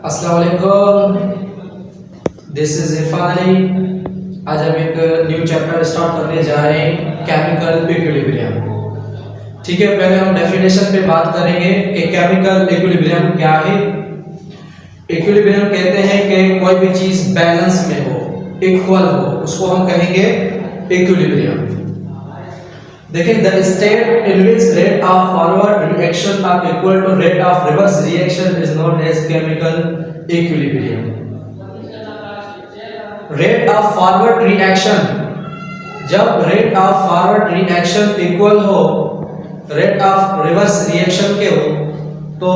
अस्सलाम वालेकुम, this is Irfan Ali. आज हम एक न्यू चैप्टर स्टार्ट करने जा रहे हैं, केमिकल इक्विलिब्रियम। ठीक है, पहले हम डेफिनेशन पे बात करेंगे कि केमिकल इक्विलिब्रियम क्या है। इक्विलिब्रियम कहते हैं कि कोई भी चीज बैलेंस में हो, इक्वल हो, उसको हम कहेंगे इक्विलिब्रियम। देखिए, the state in which rate of forward reaction are equal to rate of reverse reaction is known as chemical equilibrium. Rate of forward reaction, जब rate of forward reaction equal हो rate of reverse reaction के हो, तो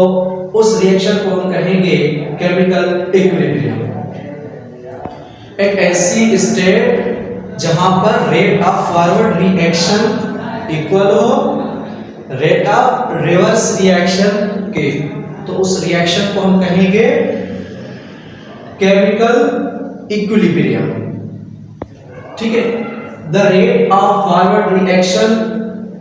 उस reaction को हम कहेंगे chemical equilibrium. एक ऐसी स्टेट जहां पर rate of forward reaction equal हो रेट ऑफ रिवर्स रिएक्शन के, तो उस रिएक्शन को हम कहेंगे केमिकल इक्विलिब्रियम। ठीक है, the rate of forward reaction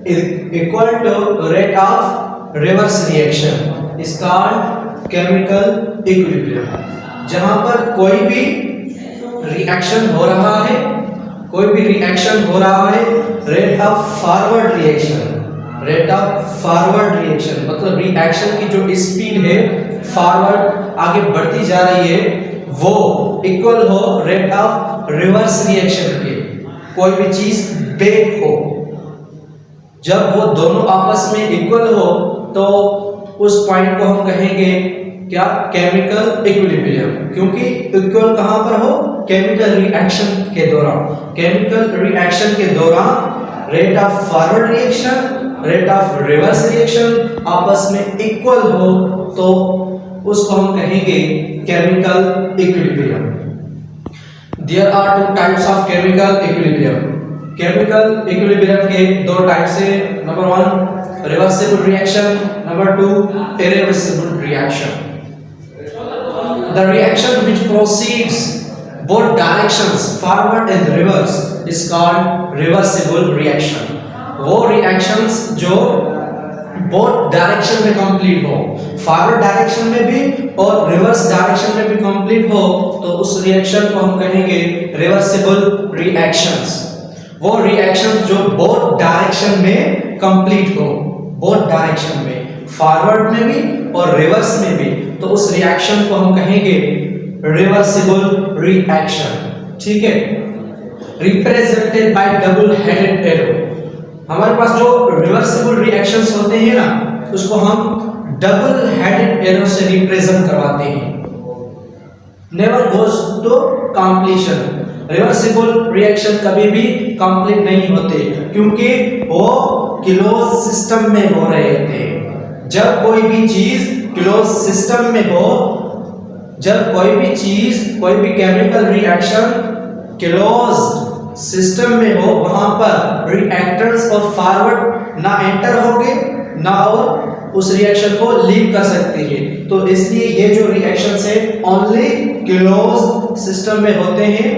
is equal to rate of reverse reaction is called chemical equilibrium. जहां पर कोई भी रिएक्शन हो रहा है, कोई भी रिएक्शन हो रहा है, rate of forward reaction, rate of forward reaction मतलब रिएक्शन की जो स्पीड है फॉरवर्ड आगे बढ़ती जा रही है, वो इक्वल हो रेट ऑफ रिवर्स रिएक्शन के। कोई भी चीज बेक हो, जब वो दोनों आपस में इक्वल हो तो उस पॉइंट को हम कहेंगे क्या, केमिकल इक्विलिब्रियम। क्योंकि इक्वल कहां पर हो, केमिकल रिएक्शन के दौरान। केमिकल रिएक्शन के दौरान rate of forward reaction, rate of reverse reaction आपस में इक्वल हो, तो उसको हम कहेंगे chemical equilibrium. There are two types of chemical equilibrium. Chemical equilibrium के दो टाइप्स है, number 1 reversible reaction, number 2 irreversible reaction. The reaction which proceeds both directions forward and reverse is called reversible reaction। वो reactions जो both direction में complete हो, forward direction में भी और reverse direction में भी complete हो, तो उस reaction को हम कहेंगे reversible reactions। वो reaction जो both direction में complete हो, both direction में, forward में भी और reverse में भी, तो उस रिएक्शन को हम कहेंगे रिवर्सिबल रिएक्शन। ठीक है, represented by double headed arrow. हमारे पास जो रिवर्सिबल रिएक्शंस होते हैं ना, उसको हम डबल हेडेड एरो से रिप्रेजेंट करवाते हैं। Never goes to completion. Reversible reaction कभी भी कंप्लीट नहीं होते, क्योंकि वो क्लोज सिस्टम में हो रहे होते हैं। जब कोई भी चीज क्लोज सिस्टम में हो, जब कोई भी चीज, कोई भी केमिकल रिएक्शन क्लोज सिस्टम में हो, वहां पर रिएक्टेंट्स और फॉरवर्ड ना एंटर होंगे ना और उस रिएक्शन को लीव कर सकते हैं। तो इसलिए ये जो रिएक्शंस है ओनली क्लोज सिस्टम में होते हैं,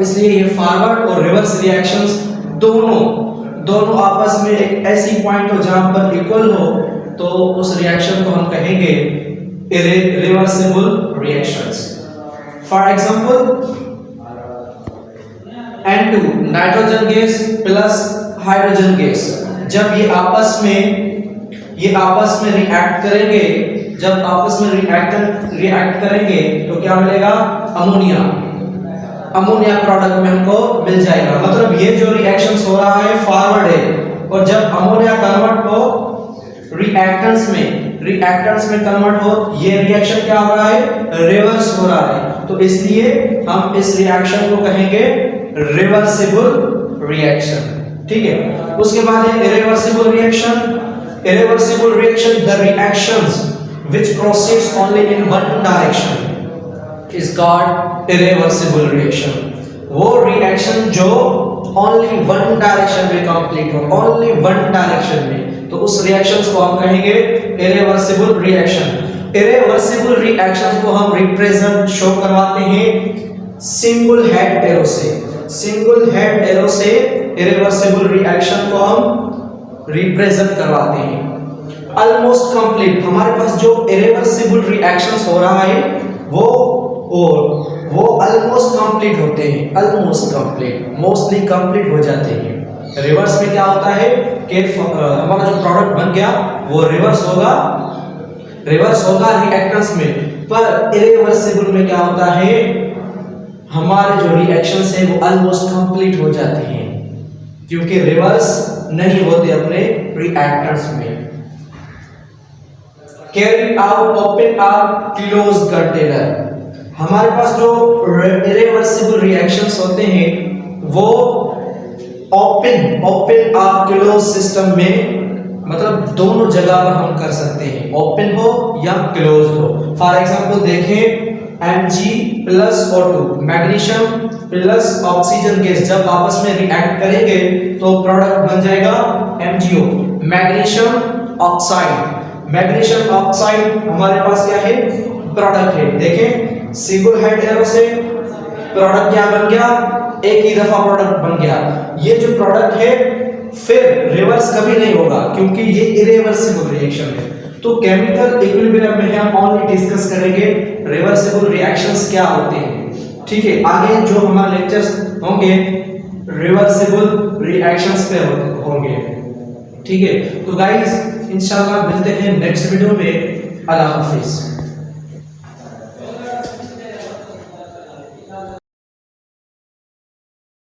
इसलिए ये फॉरवर्ड और रिवर्स रिएक्शंस दोनों आपस में एक ऐसी पॉइंट हो जहां पर इक्वल हो, तो उस रिएक्शन को हम कहेंगे irreversible reactions। For example, N2 nitrogen gas plus hydrogen gas, जब ये आपस में रिएक्ट करेंगे, जब आपस में रिएक्ट करेंगे तो क्या मिलेगा, अमोनिया प्रोडक्ट में हमको मिल जाएगा। मतलब ये जो रिएक्शंस हो रहा है फॉरवर्ड है, और जब अमोनिया कन्वर्ट हो रिएक्टेंट्स में कन्वर्ट हो, ये रिएक्शन क्या हो रहा है, रिवर्स हो रहा है। तो इसलिए हम इस रिएक्शन को कहेंगे रिवर्सिबल रिएक्शन। ठीक है, उसके बाद है irreversible reaction. Irreversible reaction, the reactions which proceeds only in one direction is called irreversible reaction. वो रिएक्शन जो ओनली वन डायरेक्शन में कंप्लीट हो, ओनली वन डायरेक्शन में, तो उस रिएक्शंस को हम कहेंगे इरिवर्सिबल रिएक्शन। इरिवर्सिबल रिएक्शंस को हम रिप्रेजेंट शो करवाते हैं सिंगल हेड एरो से। सिंगल हेड एरो से इरिवर्सिबल रिएक्शन को हम रिप्रेजेंट करवाते हैं। ऑलमोस्ट कंप्लीट, हमारे पास जो इरिवर्सिबल रिएक्शंस हो रहा है वो ऑलमोस्ट कंप्लीट होते हैं, ऑलमोस्ट कंप्लीट, मोस्टली कंप्लीट हो जाते हैं। रिवर्स में क्या होता है कि हमारा जो प्रोडक्ट बन गया वो रिवर्स होगा रिएक्टेंस में, पर इरिवर्सिबल में क्या होता है, हमारे जो रिएक्शंस है वो ऑलमोस्ट कंप्लीट हो जाते हैं क्योंकि रिवर्स नहीं होते अपने रिएक्टेंट्स में। कैरी आउट ओपन और क्लोज कंटेनर, हमारे पास जो इरिवर्सिबल रिएक्शंस होते हैं वो ओपन और क्लोज सिस्टम में, मतलब दोनों जगह पर हम कर सकते हैं, ओपन हो या क्लोज हो। फॉर एग्जांपल देखें Mg+O2 magnesium plus oxygen gas जब आपस में रिएक्ट करेंगे तो प्रोडक्ट बन जाएगा MgO, magnesium oxide. Magnesium oxide हमारे पास क्या है, प्रोडक्ट है। देखें सिंगल हेड एरो से प्रोडक्ट क्या बन गया, एक ही दफा प्रोडक्ट बन गया। ये जो प्रोडक्ट है फिर रिवर्स कभी नहीं होगा क्योंकि ये इरिवर्सिबल रिएक्शन है। तो केमिकल इक्विलिब्रियम में हम ओनली डिस्कस करेंगे रिवर्सिबल रिएक्शंस क्या होते हैं, ठीक है। आगे जो हमारे लेक्चर्स होंगे रिवर्सिबल रिएक्शंस पे होंगे, ठीक है। तो गाइस इंशाल्लाह मिलते हैं नेक्स्ट वीडियो में। अल्लाह हाफिज।